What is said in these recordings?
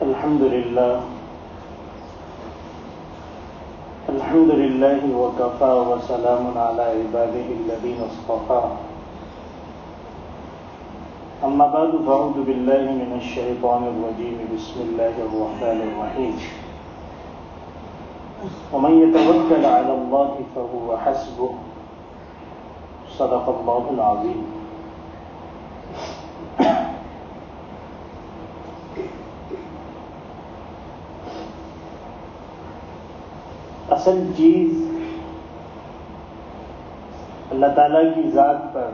الحمد لله وكفى وسلام على عباده الذين اصطفى أما بعد فأعوذ بالله من الشيطان الرجيم بسم الله الرحمن الرحيم ومن يتوكل على الله فهو حسبه صدق الله العظيم. اصل چیز اللہ تعالیٰ کی ذات پر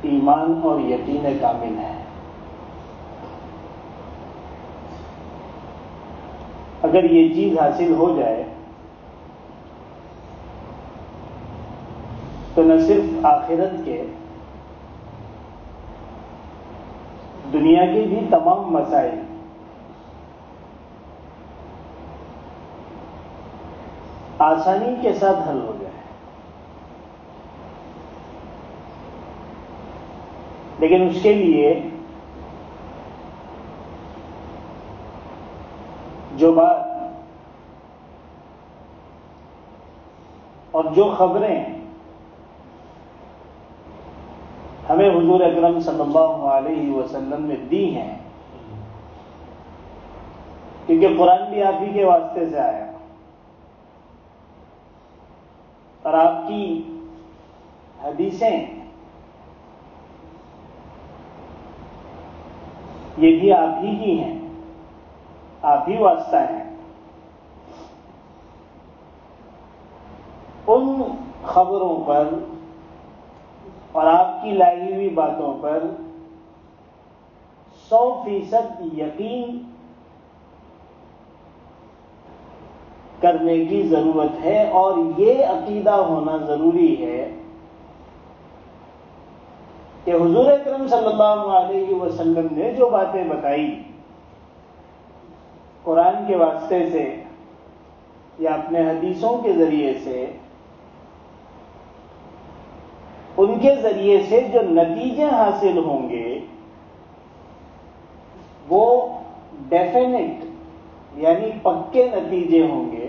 ایمان اور یقین کامل ہے. اگر یہ چیز حاصل ہو جائے تو نہ صرف آخرت کے، دنیا کے بھی تمام مسائل آسانی کے ساتھ حل ہو جائے. لیکن اس کے لیے جو بات اور جو خبریں ہمیں حضور اکرم صلی اللہ علیہ وسلم نے دی ہیں، کیونکہ قرآن بھی آپ ہی کے واسطے سے آیا اور آپ کی حدیثیں یہ بھی آپ ہی کی ہیں، آپ ہی واسطہ ہیں. ان خبروں پر اور آپ کی لائی ہوئی باتوں پر 100% یقین کرنے کی ضرورت ہے، اور یہ عقیدہ ہونا ضروری ہے کہ حضور اکرم صلی اللہ علیہ وسلم نے جو باتیں بتائی قرآن کے واسطے سے یا اپنے حدیثوں کے ذریعے سے، ان کے ذریعے سے جو نتیجے حاصل ہوں گے وہ ڈیفینٹ یعنی پکے نتیجے ہوں گے.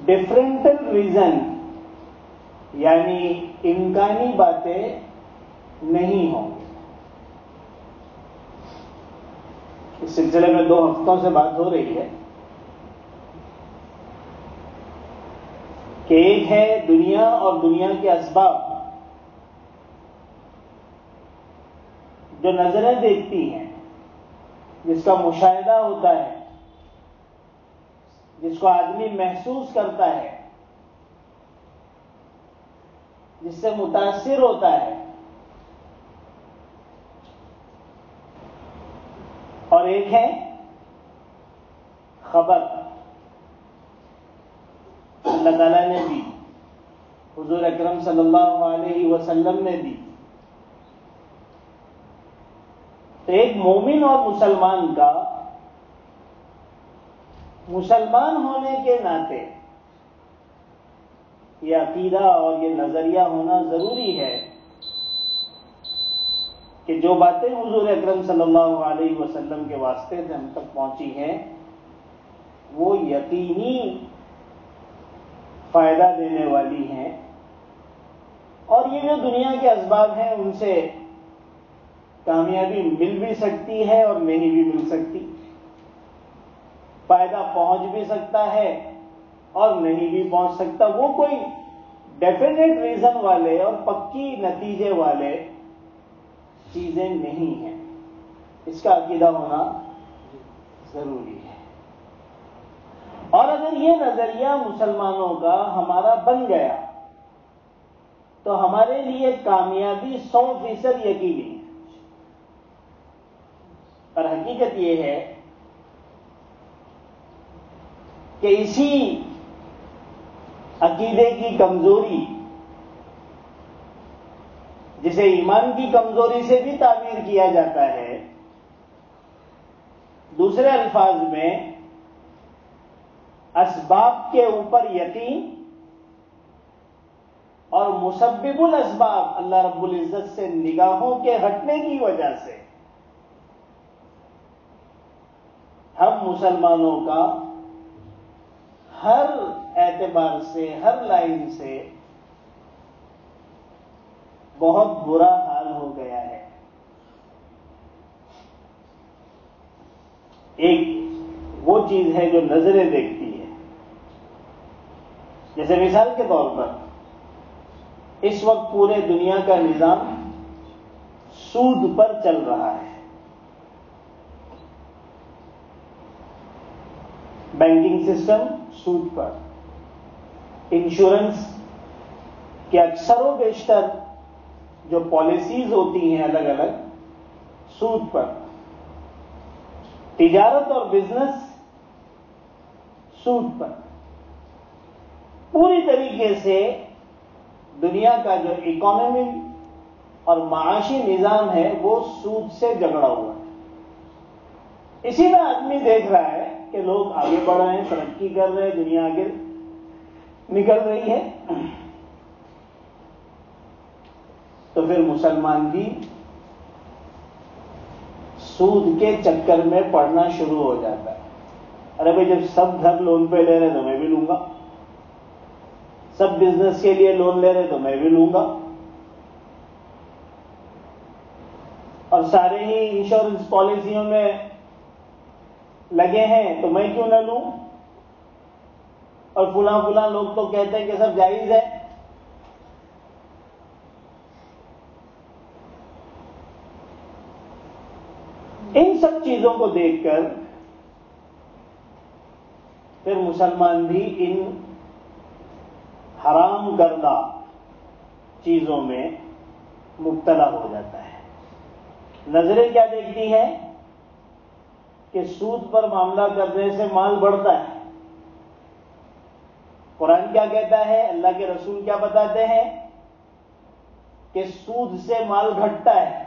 ڈفرینٹل ریزن یعنی امکانی باتیں نہیں ہوں گی. اس سلسلے میں 2 ہفتوں سے بات ہو رہی ہے کہ ایک ہے دنیا اور دنیا کے اسباب جو نظریں دیکھتی ہیں، جس کا مشاہدہ ہوتا ہے، جس کو آدمی محسوس کرتا ہے، جس سے متاثر ہوتا ہے. اور ایک ہے خبر اللہ تعالیٰ نے دی، حضور اکرم صلی اللہ علیہ وسلم نے دی. تو ایک مومن اور مسلمان کا مسلمان ہونے کے ناطے یہ عقیدہ اور یہ نظریہ ہونا ضروری ہے کہ جو باتیں حضور اکرم صلی اللہ علیہ وسلم کے واسطے سے ہم تک پہنچی ہیں وہ یقینی فائدہ دینے والی ہیں، اور یہ جو دنیا کے اسباب ہیں ان سے کامیابی مل بھی سکتی ہے اور نہیں بھی مل سکتی، فائدہ پہنچ بھی سکتا ہے اور نہیں بھی پہنچ سکتا. وہ کوئی ڈیفینیٹ ریزن والے اور پکی نتیجے والے چیزیں نہیں ہیں. اس کا عقیدہ ہونا ضروری ہے. اور اگر یہ نظریہ مسلمانوں کا ہمارا بن گیا تو ہمارے لیے کامیابی 100% یقینی ہے. اور حقیقت یہ ہے کہ اسی عقیدے کی کمزوری، جسے ایمان کی کمزوری سے بھی تعبیر کیا جاتا ہے، دوسرے الفاظ میں اسباب کے اوپر یقین اور مسبب الاسباب اللہ رب العزت سے نگاہوں کے ہٹنے کی وجہ سے ہم مسلمانوں کا ہر اعتبار سے، ہر لائن سے بہت برا حال ہو گیا ہے۔ ایک وہ چیز ہے جو نظریں دیکھتی ہے، جیسے مثال کے طور پر اس وقت پورے دنیا کا نظام سود پر چل رہا ہے۔ بینکنگ سسٹم سود پر، انشورنس کے اکثر و بیشتر جو پالیسیز ہوتی ہیں الگ الگ سود پر، تجارت اور بزنس سود پر، پوری طریقے سے دنیا کا جو اکانومی اور معاشی نظام ہے وہ سود سے جگڑا ہوا ہے۔ اسی میں آدمی دیکھ رہا ہے کہ لوگ آگے بڑھ رہے ہیں، ترقی کر رہے ہیں، دنیا آگے نکل رہی ہے، تو پھر مسلمان بھی سود کے چکر میں پڑنا شروع ہو جاتا ہے۔ ارے بھائی جب سب گھر لون پہ لے رہے تو میں بھی لوں گا، سب بزنس کے لیے لون لے رہے تو میں بھی لوں گا، اور سارے ہی انشورنس پالیسیوں میں لگے ہیں تو میں کیوں نہ لوں، اور فلاں لوگ تو کہتے ہیں کہ سب جائز ہے۔ ان سب چیزوں کو دیکھ کر پھر مسلمان بھی ان حرام کردہ چیزوں میں مبتلا ہو جاتا ہے۔ نظریں کیا دیکھتی ہے کہ سود پر معاملہ کرنے سے مال بڑھتا ہے۔ قرآن کیا کہتا ہے، اللہ کے رسول کیا بتاتے ہیں کہ سود سے مال گھٹتا ہے۔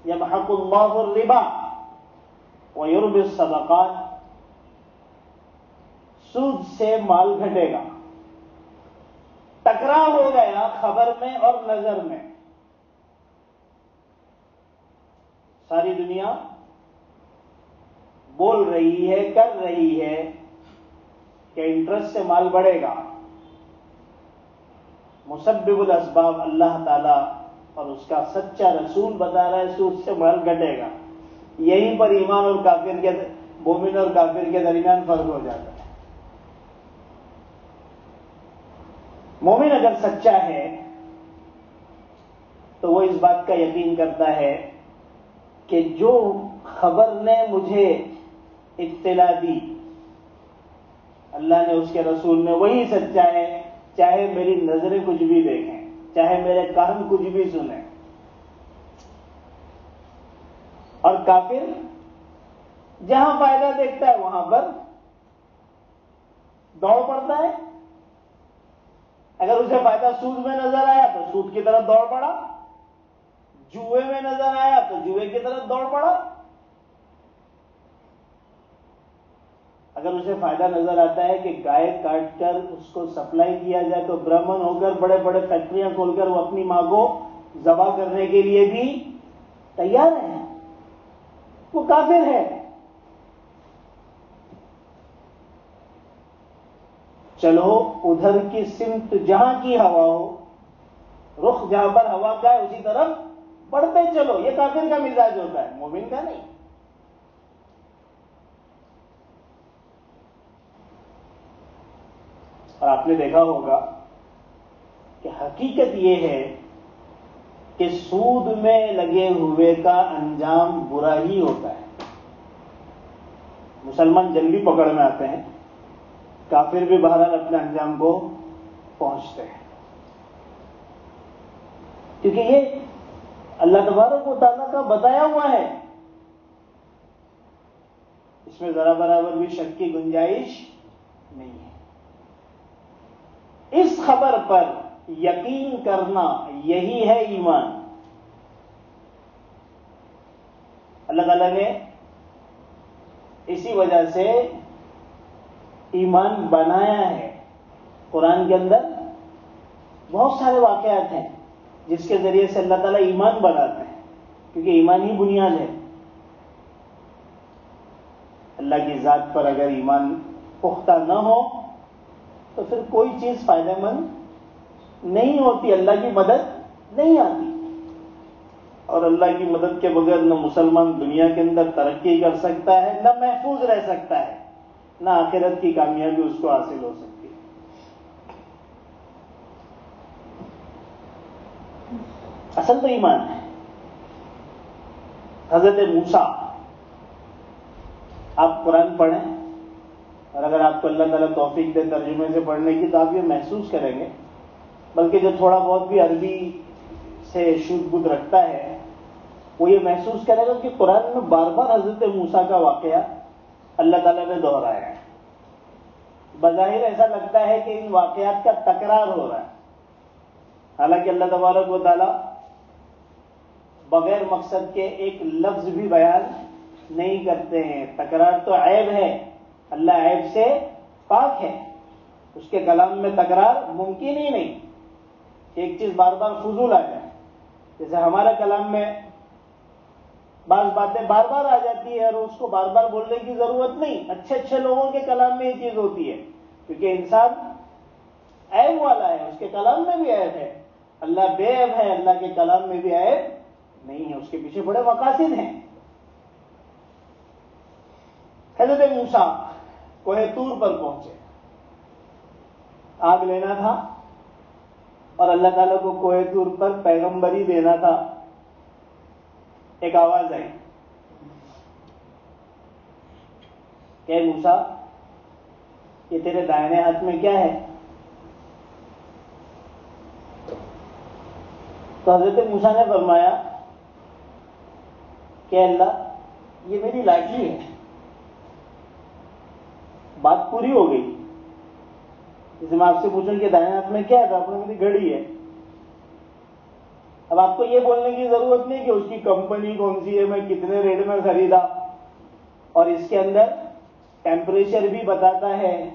یمحق اللہ الربا ویربی الصدقات، سود سے مال گھٹے گا۔ ٹکراؤ ہو گیا خبر میں اور نظر میں۔ ساری دنیا بول رہی ہے، کر رہی ہے کہ انٹرسٹ سے مال بڑھے گا۔ مسبب الاسباب اللہ تعالی اور اس کا سچا رسول بتا رہا ہے سود سے مال گھٹے گا۔ یہیں پر ایمان اور کافر کے، مومن اور کافر کے درمیان فرق ہو جاتا ہے۔ مومن اگر سچا ہے تو وہ اس بات کا یقین کرتا ہے کہ جو خبر نے مجھے اطلاع دی اللہ نے، اس کے رسول نے، وہی سچا ہے، چاہے میری نظریں کچھ بھی دیکھیں، چاہے میرے کان کچھ بھی سنیں۔ اور کافر جہاں فائدہ دیکھتا ہے وہاں پر دوڑ پڑتا ہے۔ اگر اسے فائدہ سود میں نظر آیا تو سود کی طرف دوڑ پڑا، جوئے میں نظر آیا تو جوئے کی طرف دوڑ پڑا۔ اگر اسے فائدہ نظر آتا ہے کہ گائے کاٹ کر اس کو سپلائی کیا جائے تو برہمن ہو کر بڑے بڑے فیکٹریاں کھول کر وہ اپنی ماں کو ذبح کرنے کے لیے بھی تیار ہے، وہ کافر ہے۔ چلو ادھر کی سمت جہاں کی ہوا ہو، رخ جہاں پر ہوا کا ہے اسی طرف بڑھتے چلو، یہ کافر کا مزاج ہوتا ہے، مومن کا نہیں۔ اور آپ نے دیکھا ہوگا کہ حقیقت یہ ہے کہ سود میں لگے ہوئے کا انجام برا ہی ہوتا ہے۔ مسلمان جلدی پکڑ میں آتے ہیں، کافر بھی بہرحال اپنے انجام کو پہنچتے ہیں، کیونکہ یہ اللہ تبارک و تعالیٰ کا بتایا ہوا ہے، اس میں ذرا برابر بھی شک کی گنجائش نہیں ہے۔ اس خبر پر یقین کرنا یہی ہے ایمان۔ اللہ تعالیٰ نے اسی وجہ سے ایمان بنایا ہے۔ قرآن کے اندر بہت سارے واقعات ہیں جس کے ذریعے سے اللہ تعالیٰ ایمان بناتے ہیں، کیونکہ ایمان ہی بنیاد ہے۔ اللہ کی ذات پر اگر ایمان پختہ نہ ہو تو پھر کوئی چیز فائدہ مند نہیں ہوتی، اللہ کی مدد نہیں آتی، اور اللہ کی مدد کے بغیر نہ مسلمان دنیا کے اندر ترقی کر سکتا ہے، نہ محفوظ رہ سکتا ہے، نہ آخرت کی کامیابی اس کو حاصل ہو سکتی ہے۔ اصل تو ایمان ہے۔ حضرت موسیٰ، آپ قرآن پڑھیں، اور اگر آپ کو اللہ تعالیٰ توفیق دے ترجمے سے پڑھنے کی تو آپ یہ محسوس کریں گے، بلکہ جو تھوڑا بہت بھی عربی سے شدھ بدھ رکھتا ہے وہ یہ محسوس کرے گا کہ قرآن میں بار بار حضرت موسیٰ کا واقعہ اللہ تعالیٰ نے دہرایا ہے۔ بظاہر ایسا لگتا ہے کہ ان واقعات کا تکرار ہو رہا ہے، حالانکہ اللہ تبارک و تعالیٰ بغیر مقصد کے ایک لفظ بھی بیان نہیں کرتے ہیں۔ تکرار تو عیب ہے، اللہ عیب سے پاک ہے، اس کے کلام میں تکرار ممکن ہی نہیں، ایک چیز بار بار فضول آ جائے۔ جیسے ہمارے کلام میں بعض باتیں بار بار آ جاتی ہے اور اس کو بار بار بولنے کی ضرورت نہیں، اچھے اچھے لوگوں کے کلام میں یہ چیز ہوتی ہے، کیونکہ انسان عیب والا ہے، اس کے کلام میں بھی عیب ہے۔ اللہ بے عیب ہے، اللہ کے کلام میں بھی عیب نہیں ہے، اس کے پیچھے بڑے مقاصد ہیں۔ حضرت موسیٰ کوہ طور پر پہنچے، آگ لینا تھا اور اللہ تعالیٰ کو کوہ طور پر پیغمبری دینا تھا۔ ایک آواز آئی کہ موسیٰ، یہ تیرے دائنے ہاتھ میں کیا ہے؟ تو حضرت موسیٰ نے فرمایا کہ اللہ یہ میری لاٹھی ہے۔ بات پوری ہو گئی۔ جیسے میں آپ سے پوچھوں کہ دائیں ہاتھ میں کیا ہے تو آپ نے میری گھڑی ہے۔ اب آپ کو یہ بولنے کی ضرورت نہیں کہ اس کی کمپنی کون سی ہے، میں کتنے ریٹ میں خریدا، اور اس کے اندر ٹیمپریچر بھی بتاتا ہے،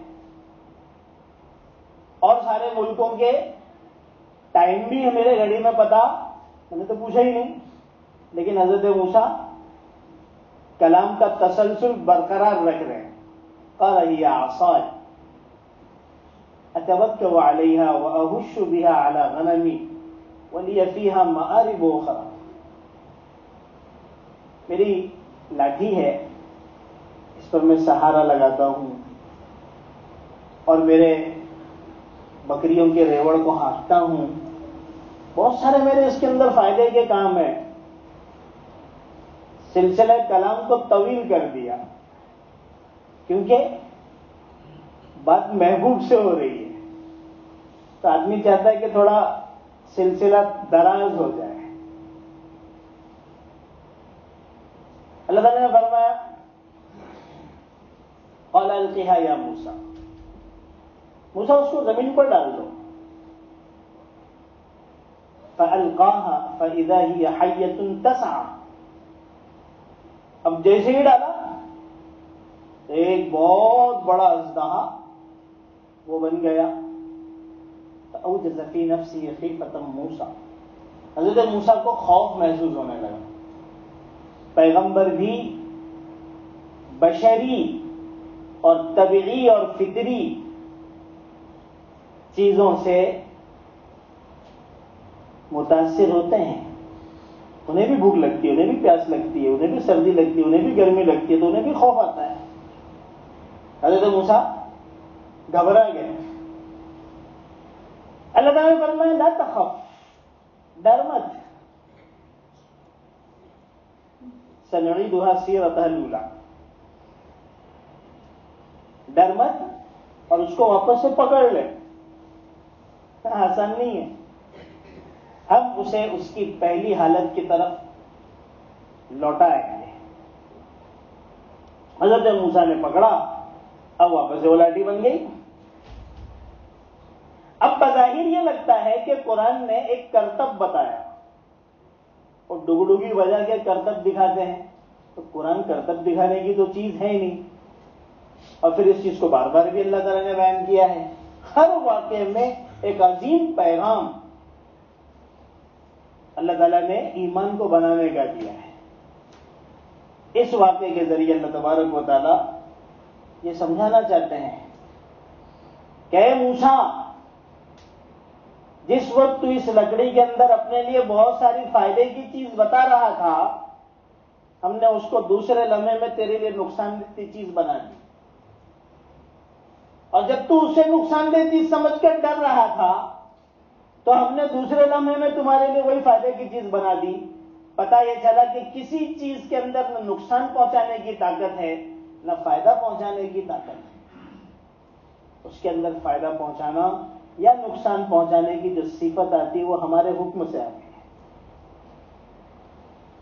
اور سارے ملکوں کے ٹائم بھی ہے میرے گھڑی میں پتا، میں نے تو پوچھا ہی نہیں۔ لیکن حضرت موسیٰ کلام کا تسلسل برقرار رکھ رہے ہیں۔ قال هي عصاي اتوكل عليها واهش بها على غنمي ولي فيها مآرب اخرى، میری لاٹھی ہے، اس پر میں سہارا لگاتا ہوں اور میرے بکریوں کے ریوڑ کو ہانکتا ہوں، بہت سارے میرے اس کے اندر فائدے کے کام ہیں۔ سلسلہ کلام کو طویل کر دیا، کیونکہ بات محبوب سے ہو رہی ہے، تو آدمی چاہتا ہے کہ تھوڑا سلسلہ دراز ہو جائے۔ اللہ تعالیٰ نے فرمایا قال القها یا موسیٰ، موسیٰ اس کو زمین پر ڈال دو۔ فألقاها فإذا هي حية تسعى، اب جیسے ہی ڈالا ایک بہت بڑا اژدہا وہ بن گیا۔ فأوجس في نفسه خیفة موسیٰ، حضرت موسیٰ کو خوف محسوس ہونے لگا۔ پیغمبر بھی بشری اور طبعی اور فطری چیزوں سے متاثر ہوتے ہیں، انہیں بھی بھوک لگتی ہے، انہیں بھی پیاس لگتی ہے، انہیں بھی سردی لگتی ہے، انہیں بھی گرمی لگتی ہے، تو انہیں بھی خوف آتا ہے۔ حضرت موسیٰ گھبرا گئے۔ اللہ تعالیٰ نے فرمایا لا تخف، ڈر مت، سنعیدها سیرتها الاولی، ڈر مت اور اس کو واپس سے پکڑ لے۔ آسان نہیں ہے، ہم اسے اس کی پہلی حالت کی طرف لوٹائیں گے۔ حضرت موسیٰ نے پکڑا، اب واپس سے وہ لاٹھی بن گئی۔ اب بظاہر یہ لگتا ہے کہ قرآن نے ایک کرتب بتایا اور ڈگڈگی بجا کے کرتب دکھاتے ہیں، تو قرآن کرتب دکھانے کی تو چیز ہے ہی نہیں، اور پھر اس چیز کو بار بار بھی اللہ تعالیٰ نے بیان کیا ہے۔ ہر واقعے میں ایک عظیم پیغام اللہ تعالیٰ نے ایمان کو بنانے کا دیا ہے. اس واقعے کے ذریعے اللہ تبارک و تعالیٰ یہ سمجھانا چاہتے ہیں کہ اے موسیٰ، جس وقت تو اس لکڑی کے اندر اپنے لیے بہت ساری فائدے کی چیز بتا رہا تھا، ہم نے اس کو دوسرے لمحے میں تیرے لیے نقصان دہ چیز بنا دی. اور جب تو اسے نقصان دہ چیز سمجھ کر ڈر رہا تھا تو ہم نے دوسرے لمحے میں تمہارے لیے وہی فائدے کی چیز بنا دی. پتہ یہ چلا کہ کسی چیز کے اندر نہ نقصان پہنچانے کی طاقت ہے نہ فائدہ پہنچانے کی طاقت ہے. اس کے اندر فائدہ پہنچانا یا نقصان پہنچانے کی جو صفت آتی ہے وہ ہمارے حکم سے آتی ہے.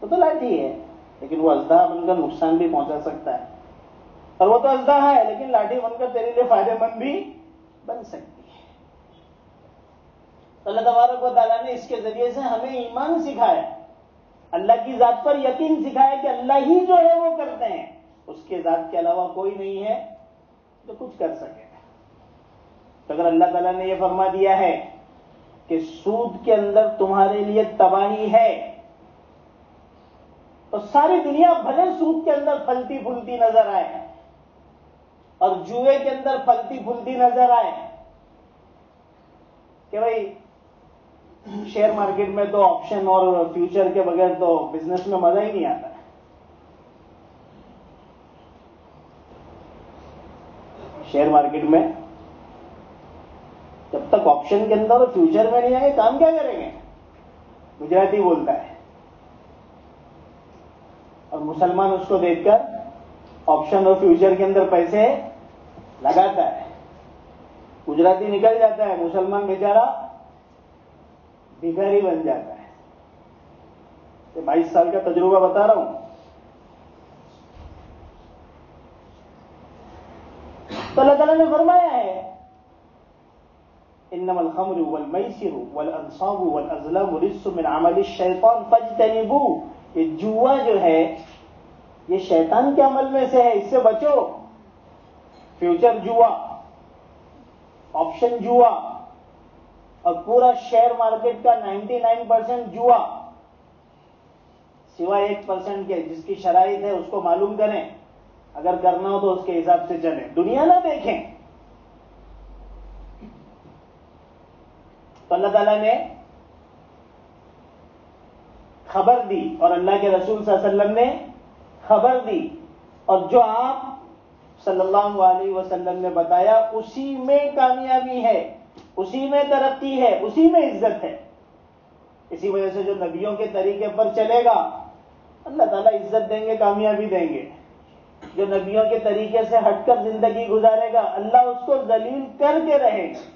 تو لاٹھی ہے لیکن وہ اژدہا بن کر نقصان بھی پہنچا سکتا ہے، اور وہ تو اژدہا ہے لیکن لاٹھی بن کر تیرے لیے فائدے مند بھی بن سکتی ہے. تو اللہ تبارک و تعالیٰ نے اس کے ذریعے سے ہمیں ایمان سکھایا، اللہ کی ذات پر یقین سکھایا کہ اللہ ہی جو ہے وہ کرتے ہیں، اس کے ذات کے علاوہ کوئی نہیں ہے جو کچھ کر سکے. تو اگر اللہ تعالیٰ نے یہ فرما دیا ہے کہ سود کے اندر تمہارے لیے تباہی ہے، تو ساری دنیا بھلے سود کے اندر پھلتی پھولتی نظر آئے اور جوئے کے اندر پھلتی پھولتی نظر آئے کہ بھائی شیئر مارکیٹ میں تو آپشن اور فیوچر کے بغیر تو بزنس میں مزہ ہی نہیں آتا ہے. شیئر مارکیٹ میں جب تک آپشن کے اندر اور فیوچر میں نہیں آئے کام کیا کریں گے؟ گجراتی بولتا ہے، اور مسلمان اس کو دیکھ کر آپشن اور فیوچر کے اندر پیسے لگاتا ہے. گجراتی نکل جاتا ہے، مسلمان بیچارہ بھکاری بن جاتا ہے. 22 سال کا تجربہ بتا رہا ہوں. تو اللہ تعالیٰ نے فرمایا ہے انما الخمر والمیسر والانصاب والازلام رجس من عمل الشیطان فاجتنبوہ. یہ جوا جو ہے یہ شیطان کے عمل میں سے ہے، اس سے بچو. فیوچر جوا، آپشن جوا، اور پورا شیئر مارکیٹ کا 99% جوا، سوائے 1% کے جس کی شرائط ہے اس کو معلوم کریں، اگر کرنا ہو تو اس کے حساب سے چلیں، دنیا نہ دیکھیں. تو اللہ تعالیٰ نے خبر دی اور اللہ کے رسول صلی اللہ علیہ وسلم نے خبر دی، اور جو آپ صلی اللہ علیہ وسلم نے بتایا اسی میں کامیابی ہے، اسی میں ترقی ہے، اسی میں عزت ہے. اسی وجہ سے جو نبیوں کے طریقے پر چلے گا اللہ تعالیٰ عزت دیں گے، کامیابی دیں گے. جو نبیوں کے طریقے سے ہٹ کر زندگی گزارے گا اللہ اس کو ذلیل کر کے رہے گا.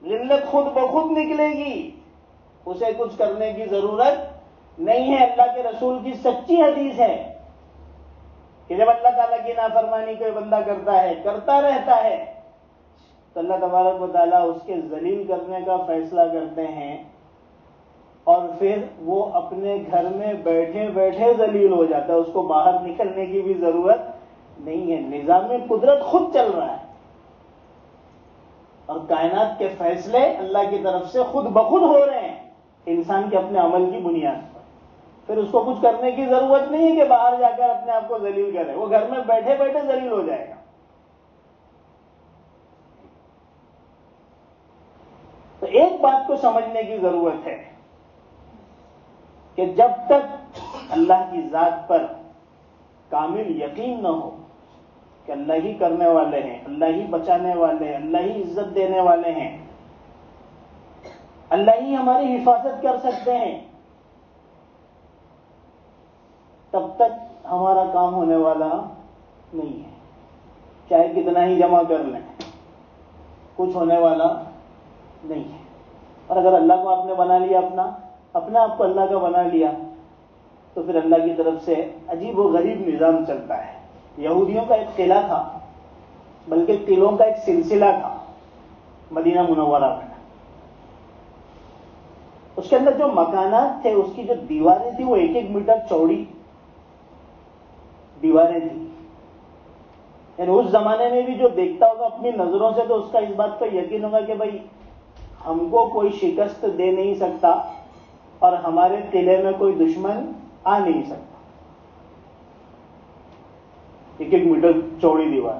ذلت خود بخود نکلے گی، اسے کچھ کرنے کی ضرورت نہیں ہے. اللہ کے رسول کی سچی حدیث ہے کہ جب اللہ تعالیٰ کی نافرمانی کوئی بندہ کرتا ہے، کرتا رہتا ہے، تو اللہ تبارک و تعالیٰ اس کے ذلیل کرنے کا فیصلہ کرتے ہیں، اور پھر وہ اپنے گھر میں بیٹھے بیٹھے ذلیل ہو جاتا ہے. اس کو باہر نکلنے کی بھی ضرورت نہیں ہے. نظام قدرت خود چل رہا ہے اور کائنات کے فیصلے اللہ کی طرف سے خود بخود ہو رہے ہیں انسان کے اپنے عمل کی بنیاد پر. پھر اس کو کچھ کرنے کی ضرورت نہیں ہے کہ باہر جا کر اپنے آپ کو ذلیل کرے، وہ گھر میں بیٹھے بیٹھے ذلیل ہو جائے گا. تو ایک بات کو سمجھنے کی ضرورت ہے کہ جب تک اللہ کی ذات پر کامل یقین نہ ہو کہ اللہ ہی کرنے والے ہیں، اللہ ہی بچانے والے ہیں، اللہ ہی عزت دینے والے ہیں، اللہ ہی ہماری حفاظت کر سکتے ہیں، تب تک ہمارا کام ہونے والا نہیں ہے. چاہے کتنا ہی جمع کر لیں کچھ ہونے والا نہیں ہے. اور اگر اللہ کو آپ نے بنا لیا اپنا آپ کو اللہ کا بنا لیا تو پھر اللہ کی طرف سے عجیب و غریب نظام چلتا ہے. یہودیوں کا ایک قلعہ تھا، بلکہ قلعوں کا ایک سلسلہ تھا مدینہ منورہ میں. اس کے اندر جو مکانات تھے اس کی جو دیواریں تھیں وہ 1-1 میٹر چوڑی دیواریں تھیں. یعنی اس زمانے میں بھی جو دیکھتا ہوگا اپنی نظروں سے تو اس کا اس بات پر یقین ہوگا کہ بھائی ہم کو کوئی شکست دے نہیں سکتا اور ہمارے قلعے میں کوئی دشمن آ نہیں سکتا. 1 میٹر چوڑی دیوار.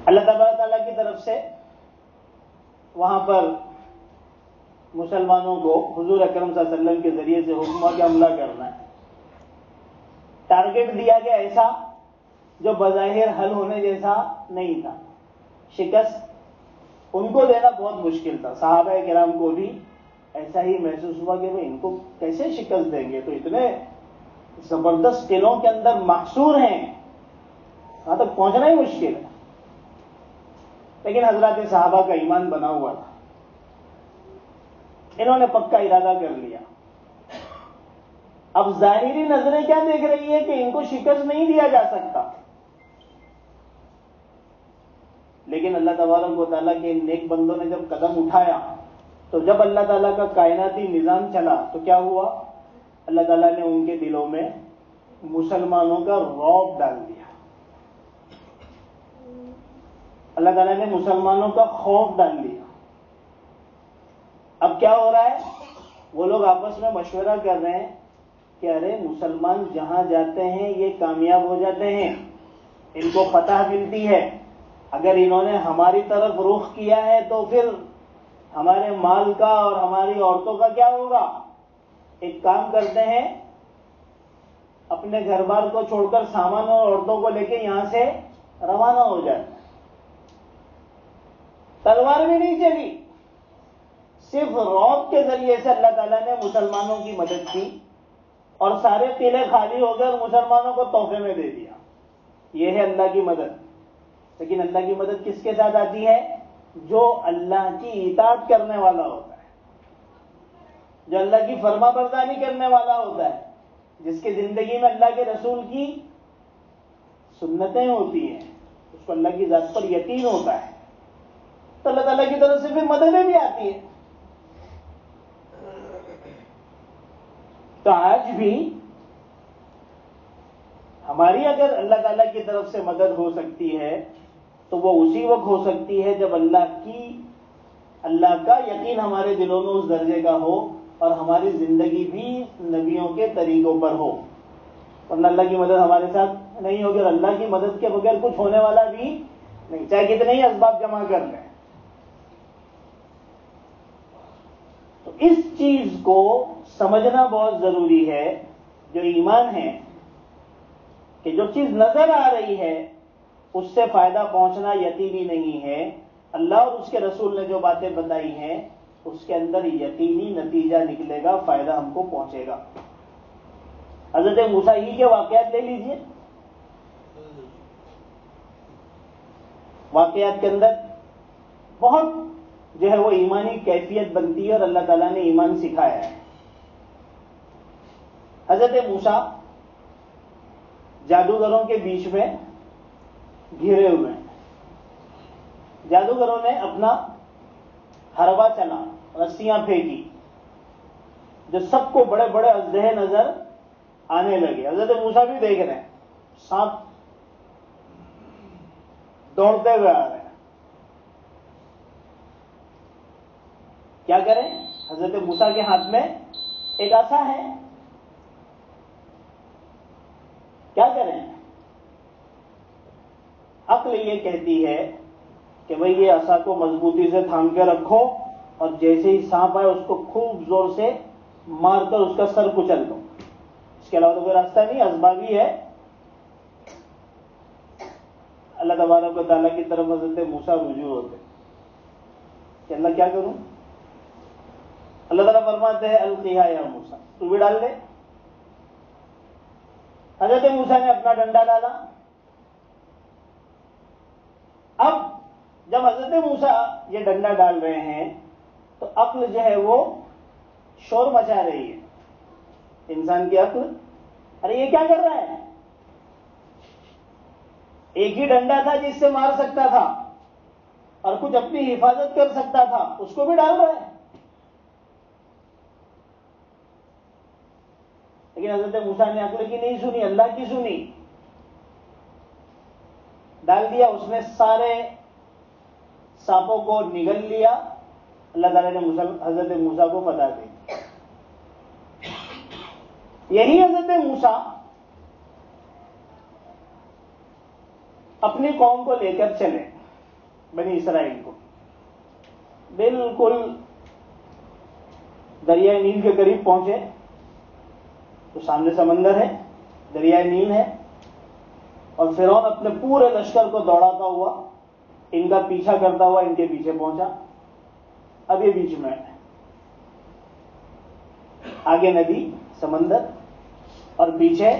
اللہ تبارک تعالیٰ کی طرف سے وہاں پر مسلمانوں کو حضور اکرم صلی اللہ علیہ وسلم کے ذریعے سے حکم ہوا کہ حملہ کرنا ہے. ٹارگیٹ دیا گیا ایسا جو بظاہر حل ہونے جیسا نہیں تھا. شکست ان کو دینا بہت مشکل تھا. صحابہ کرام کو بھی ایسا ہی محسوس ہوا کہ ان کو کیسے شکست دیں گے, تو اتنے زبردست قلعوں کے اندر محصور ہیں, وہاں تک پہنچنا ہی مشکل ہے. لیکن حضرات صحابہ کا ایمان بنا ہوا تھا, انہوں نے پکا ارادہ کر لیا. اب ظاہری نظریں کیا دیکھ رہی ہے کہ ان کو شکست نہیں دیا جا سکتا, لیکن اللہ تبارک و تعالیٰ کے نیک بندوں نے جب قدم اٹھایا تو جب اللہ تعالیٰ کا کائناتی نظام چلا تو کیا ہوا, اللہ تعالیٰ نے ان کے دلوں میں مسلمانوں کا رعب ڈال دیا. اللہ تعالیٰ نے مسلمانوں کا خوف ڈال دیا. اب کیا ہو رہا ہے, وہ لوگ آپس میں مشورہ کر رہے ہیں کہ ارے مسلمان جہاں جاتے ہیں یہ کامیاب ہو جاتے ہیں, ان کو فتح ملتی ہے. اگر انہوں نے ہماری طرف رخ کیا ہے تو پھر ہمارے مال کا اور ہماری عورتوں کا کیا ہوگا. ایک کام کرتے ہیں, اپنے گھر بار کو چھوڑ کر سامان اور عورتوں کو لے کے یہاں سے روانہ ہو جاتے ہیں. تلوار بھی نہیں چلی, صرف رعب کے ذریعے سے اللہ تعالیٰ نے مسلمانوں کی مدد کی اور سارے قلعے خالی ہو گئے اور مسلمانوں کو تحفے میں دے دیا. یہ ہے اللہ کی مدد. لیکن اللہ کی مدد کس کے ساتھ آتی ہے, جو اللہ کی اطاعت کرنے والا ہوتا ہے, جو اللہ کی فرما برداری کرنے والا ہوتا ہے, جس کی زندگی میں اللہ کے رسول کی سنتیں ہوتی ہیں, اس کو اللہ کی ذات پر یقین ہوتا ہے, تو اللہ تعالیٰ کی طرف سے پھر مددیں بھی آتی ہیں. تو آج بھی ہماری اگر اللہ تعالیٰ کی طرف سے مدد ہو سکتی ہے تو وہ اسی وقت ہو سکتی ہے جب اللہ کا یقین ہمارے دلوں میں اس درجے کا ہو اور ہماری زندگی بھی نبیوں کے طریقوں پر ہو. ورنہ اللہ کی مدد ہمارے ساتھ نہیں ہوگی, اور اللہ کی مدد کے بغیر کچھ ہونے والا بھی نہیں, چاہے کتنے ہی اسباب جمع کر لیں. تو اس چیز کو سمجھنا بہت ضروری ہے. جو ایمان ہے کہ جو چیز نظر آ رہی ہے اس سے فائدہ پہنچنا یقینی نہیں ہے. اللہ اور اس کے رسول نے جو باتیں بتائی ہیں اس کے اندر یقینی نتیجہ نکلے گا, فائدہ ہم کو پہنچے گا. حضرت موسیٰ ہی کے واقعات لے لیجئے. واقعات کے اندر بہت جو ہے وہ ایمانی کیفیت بنتی ہے اور اللہ تعالیٰ نے ایمان سکھایا ہے. حضرت موسیٰ جادوگروں کے بیچ میں گھرے ہوئے ہیں. جادوگروں نے اپنا حربہ چلا, رسیاں پھینکی, جو سب کو بڑے بڑے اژدہے نظر آنے لگے. حضرت موسیٰ بھی دیکھ رہے ہیں, سانپ دوڑتے ہوئے آ رہے ہیں. کیا کریں, حضرت موسیٰ کے ہاتھ میں ایک عصا ہے, کیا کریں. عقل یہ کہتی ہے کہ بھئی یہ عصا کو مضبوطی سے تھام کے رکھو اور جیسے ہی سانپ آئے اس کو خوب زور سے مار کر اس کا سر کچل دو. اس کے علاوہ تو کوئی راستہ نہیں, اسبابی ہے. اللہ تبارک و تعالیٰ کی طرف حضرت موسیٰ رجوع ہوتے کہ اللہ کیا کروں. اللہ تعالیٰ فرماتے ہیں القیہا یا موسیٰ, تو بھی ڈال دے. حضرت موسیٰ نے اپنا ڈنڈا ڈالا. اب جب حضرت موسیٰ یہ ڈنڈا ڈال رہے ہیں تو عقل جو ہے وہ شور مچا رہی ہے. انسان کی عقل, ارے یہ کیا کر رہا ہے, ایک ہی ڈنڈا تھا جس سے مار سکتا تھا اور کچھ اپنی حفاظت کر سکتا تھا, اس کو بھی ڈال رہا ہے. لیکن حضرت موسیٰ نے عقل کی نہیں سنی, اللہ کی سنی. ڈال دیا، اس نے سارے سانپوں کو نگل لیا. اللہ تعالیٰ نے حضرت موسیٰ کو بتا دی. یہی حضرت موسیٰ اپنی قوم کو لے کر چلے، بنی اسرائیل کو. بالکل دریائے نیل کے قریب پہنچے تو سامنے سمندر ہے، دریائے نیل ہے، اور فرعون اپنے پورے لشکر کو دوڑاتا ہوا ان کا پیچھا کرتا ہوا ان کے پیچھے پہنچا. اب یہ بیچ میں آگے ندی سمندر اور پیچھے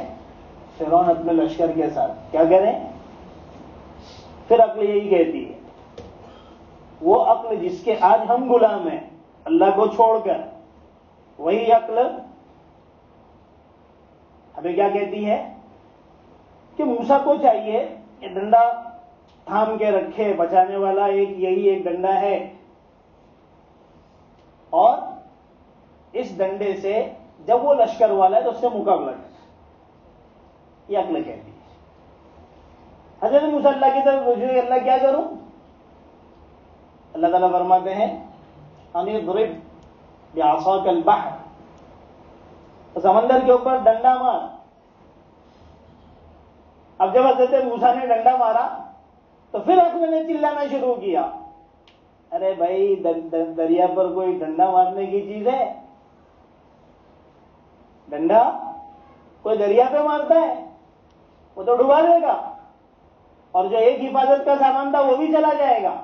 فرعون اپنے لشکر کے ساتھ. کیا کریں؟ پھر عقل یہی کہتی ہے، وہ عقل جس کے آج ہم غلام ہیں اللہ کو چھوڑ کر، وہی عقل ہمیں کیا کہتی ہے کہ موسیٰ کو چاہیے کہ ڈنڈا تھام کے رکھے، بچانے والا یہی ایک ڈنڈا ہے، اور اس ڈنڈے سے جب وہ لشکر والا ہے تو اس سے مقابلہ کرے. یہ عقل کہتی ہے. حضرت موسیٰ اللہ کی طرف رجوع، اللہ کیا کروں؟ اللہ تعالیٰ فرماتے ہیں ان اضرب بعصاک البحر، سمندر کے اوپر ڈنڈا مار. اب جب حضرت موسیٰ نے ڈنڈا مارا تو پھر عقل نے چلانا شروع کیا، ارے بھائی دریا پر کوئی ڈنڈا مارنے کی چیز ہے؟ ڈنڈا کوئی دریا پہ مارتا ہے وہ تو ڈبا دے گا، اور جو ایک حفاظت کا سامان تھا وہ بھی چلا جائے گا.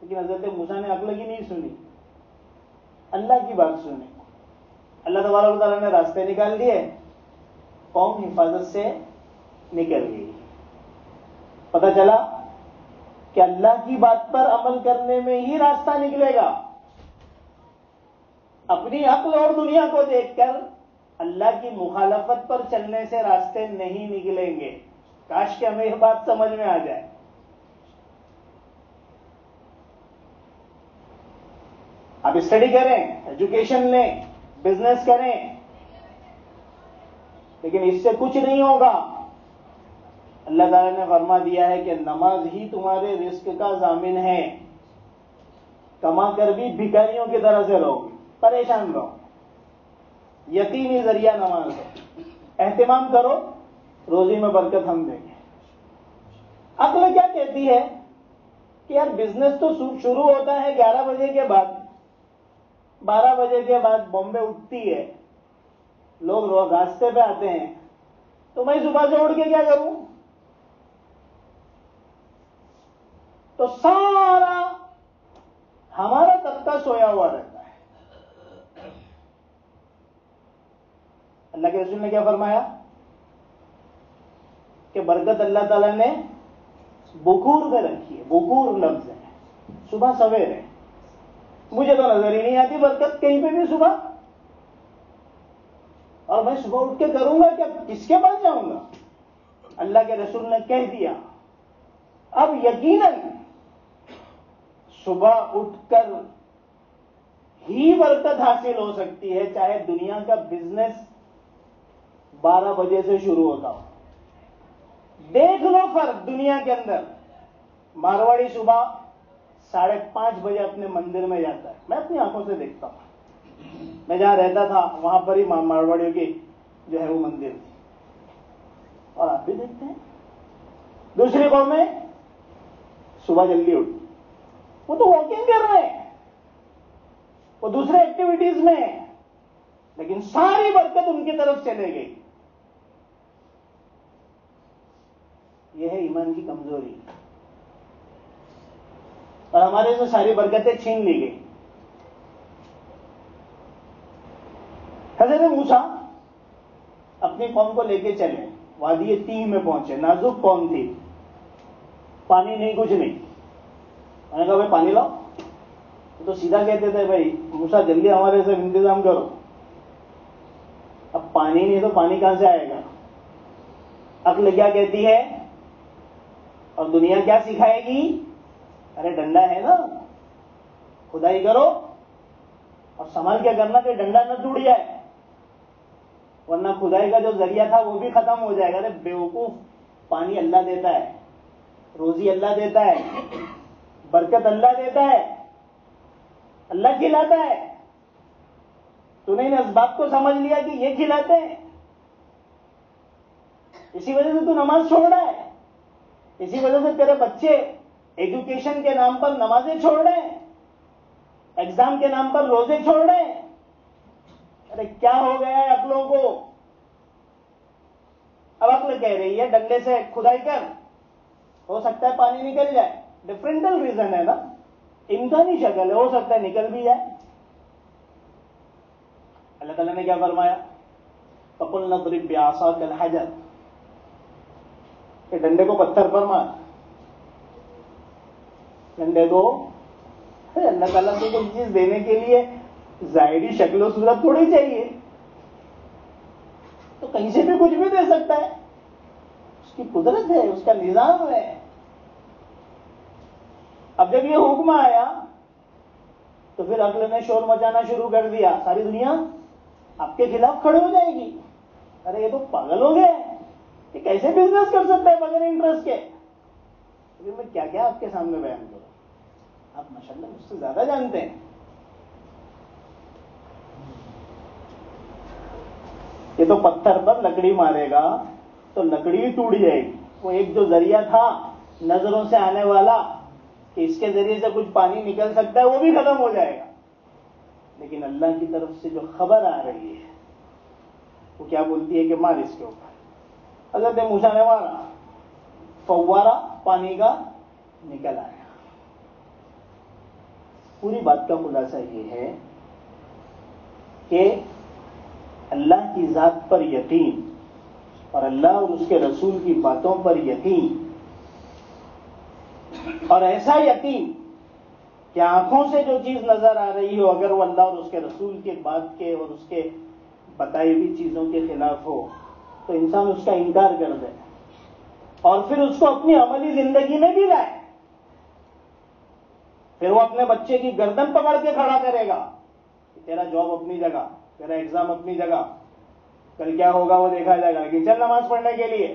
لیکن حضرت موسیٰ نے عقل کی نہیں سنی، اللہ کی بات سنی. اللہ تبارک و تعالیٰ نے راستے نکال دیے، قوم حفاظت سے نکل گئی. پتہ چلا کہ اللہ کی بات پر عمل کرنے میں ہی راستہ نکلے گا. اپنی عقل اور دنیا کو دیکھ کر اللہ کی مخالفت پر چلنے سے راستے نہیں نکلیں گے. کاش کہ ہمیں یہ بات سمجھ میں آ جائے. آپ اسٹڈی کریں، ایجوکیشن لیں، بزنس کریں، لیکن اس سے کچھ نہیں ہوگا. اللہ تعالیٰ نے فرما دیا ہے کہ نماز ہی تمہارے رزق کا ضامن ہے. کما کر بھی بھکاریوں کی طرح سے رہو، پریشان رہو. یقینی ذریعہ نماز ہے. اہتمام کرو، روزی میں برکت ہم دیں گے. عقل کیا کہتی ہے کہ یار بزنس تو شروع ہوتا ہے 11 بجے کے بعد، 12 بجے کے بعد بامبے اٹھتی ہے، لوگ راستے پہ آتے ہیں، تو میں صبح سے اٹھ کے کیا کروں؟ تو سارا ہمارا طبقہ سویا ہوا رہتا ہے. اللہ کے رسول نے کیا فرمایا کہ برکت اللہ تعالیٰ نے بکور میں رکھی ہے. بکور لفظ ہے، صبح سویرے. مجھے تو نظر ہی نہیں آتی برکت کہیں پہ بھی صبح، اور میں صبح اٹھ کے کروں گا کیا؟ کس کے پاس جاؤں گا؟ اللہ کے رسول نے کہہ دیا. اب یقیناً صبح اٹھ کر ہی برکت حاصل ہو سکتی ہے، چاہے دنیا کا بزنس 12 بجے سے شروع ہوتا ہو. دیکھ لو فرق دنیا کے اندر. مارواڑی صبح 5:30 بجے اپنے مندر میں جاتا ہے، میں اپنی آنکھوں سے دیکھتا ہوں. میں جہاں رہتا تھا وہاں پر ہی مارواڑیوں کی جو ہے وہ مندر تھی، اور آپ بھی دیکھتے ہیں. دوسری قومیں صبح جلدی اٹھ، وہ تو واکنگ کر رہے ہیں، وہ دوسرے ایکٹیویٹیز میں ہیں، لیکن ساری برکت ان کی طرف چلے گئی. یہ ہے ایمان کی کمزوری، اور ہمارے سے ساری برکتیں چھین لی گئی. حضرت موسیٰ اپنی قوم کو لے کے چلے، وادی تیہ میں پہنچے. نازک قوم تھی، پانی نہیں، کچھ نہیں. میں نے کہا بھائی پانی لاؤ، تو سیدھا کہتے تھے بھائی موسیٰ جلدی ہمارے سے انتظام کرو. اب پانی نہیں تو پانی کہاں سے آئے گا؟ عقل کیا کہتی ہے اور دنیا کیا سکھائے گی؟ ارے ڈنڈا ہے نا، کھدائی کرو اور سنبھال کیا کرنا کہ ڈنڈا نہ ٹوٹ جائے، ورنہ کھدائی کا جو ذریعہ تھا وہ بھی ختم ہو جائے گا. ارے بیوقوف، پانی اللہ دیتا ہے، روزی اللہ دیتا ہے, برکت اللہ دیتا ہے, اللہ کھلاتا ہے. تو نے ان اسباب کو سمجھ لیا کہ یہ کھلاتے ہیں, اسی وجہ سے تو نماز چھوڑ رہا ہے, اسی وجہ سے تیرے بچے ایجوکیشن کے نام پر نمازیں چھوڑ رہے ہیں, ایگزام کے نام پر روزے چھوڑ رہے ہیں. ارے کیا ہو گیا ہے عقلوں کو؟ اب عقل کہہ رہی ہے ڈنڈے سے کھدائی کر, ہو سکتا ہے پانی نکل جائے. ڈفرینٹل ریزن ہے نا, امکانی شکل ہے, ہو سکتا ہے نکل بھی جائے. اللہ تعالیٰ نے کیا فرمایا؟ فَقُلْنَا اضْرِبْ بِعَصَاكَ الْحَجَرَ, کہ ڈنڈے کو پتھر پر مار. ڈنڈے کو, اللہ تعالیٰ کو کوئی چیز دینے کے لیے ظاہری شکل و صورت تھوڑی چاہیے, تو کہیں سے بھی کچھ بھی دے سکتا ہے. اس کی قدرت ہے, اس کا نظام ہے. اب جب یہ حکم آیا تو پھر عقل نے شور مچانا شروع کر دیا, ساری دنیا آپ کے خلاف کھڑے ہو جائے گی. ارے یہ تو پاگل ہو گئے, یہ کیسے بزنس کر سکتا ہے بغیر انٹرسٹ کے؟ پھر میں کیا کیا آپ کے سامنے بیان کروں, آپ ماشاءاللہ مجھ سے زیادہ جانتے ہیں. یہ تو پتھر پر لکڑی مارے گا تو لکڑی ٹوٹ جائے گی. وہ ایک جو ذریعہ تھا نظروں سے آنے والا کہ اس کے ذریعے سے کچھ پانی نکل سکتا ہے, وہ بھی ختم ہو جائے گا. لیکن اللہ کی طرف سے جو خبر آ رہی ہے وہ کیا بولتی ہے کہ مار اس کے اوپر. حضرت موسیٰ نے مارا, فوارہ پانی کا نکل آیا. پوری بات کا خلاصہ یہ ہے کہ اللہ کی ذات پر یقین اور اللہ اور اس کے رسول کی باتوں پر یقین, اور ایسا یقین کہ آنکھوں سے جو چیز نظر آ رہی ہو اگر وہ اللہ اور اس کے رسول کے بات کے اور اس کے بتائی ہوئی چیزوں کے خلاف ہو تو انسان اس کا انکار کر دے اور پھر اس کو اپنی عملی زندگی میں بھی لائے. پھر وہ اپنے بچے کی گردن پکڑ کے کھڑا کرے گا کہ تیرا جاب اپنی جگہ, تیرا ایگزام اپنی جگہ, کل کیا ہوگا وہ دیکھا جائے گا, لیکن چل نماز پڑھنے کے لیے.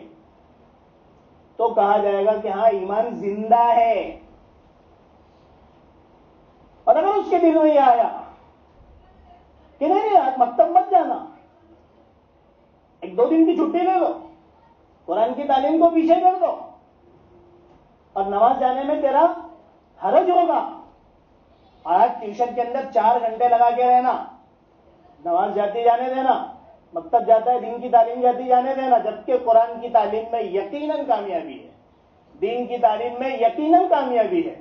تو کہا جائے گا کہ ہاں ایمان زندہ ہے. اور اگر اس کے دل میں یہ آیا کہ نہیں آج مکتب مت جانا, ایک 2 دن کی چھٹی لے لو, قرآن کی تعلیم کو پیچھے کر دو, اور نماز جانے میں تیرا حرج ہوگا, آج ٹیوشن کے اندر 4 گھنٹے لگا کے رہنا, نماز جاتی جانے دینا, مکتب جاتا ہے دین کی تعلیم جاتی جانے دینا, جبکہ قرآن کی تعلیم میں یقیناً کامیابی ہے, دین کی تعلیم میں یقیناً کامیابی ہے,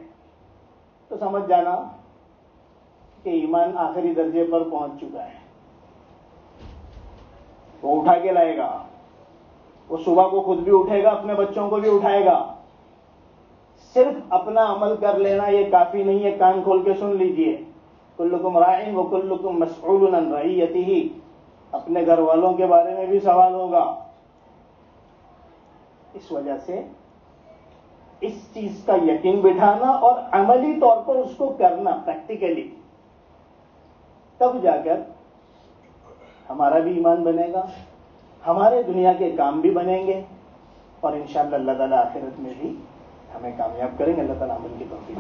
تو سمجھ جانا کہ ایمان آخری درجے پر پہنچ چکا ہے. وہ اٹھا کے لائے گا, وہ صبح کو خود بھی اٹھے گا, اپنے بچوں کو بھی اٹھائے گا. صرف اپنا عمل کر لینا یہ کافی نہیں ہے. کان کھول کے سن لیجئے, کلکم راعٍ وکلکم مسئول عن رعیتہ, اپنے گھر والوں کے بارے میں بھی سوال ہوگا. اس وجہ سے اس چیز کا یقین بٹھانا اور عملی طور پر اس کو کرنا پریکٹیکلی, تب جا کر ہمارا بھی ایمان بنے گا, ہمارے دنیا کے کام بھی بنیں گے, اور انشاءاللہ اللہ تعالیٰ آخرت میں بھی ہمیں کامیاب کریں گے. اللہ تعالیٰ عمل کی توفیق.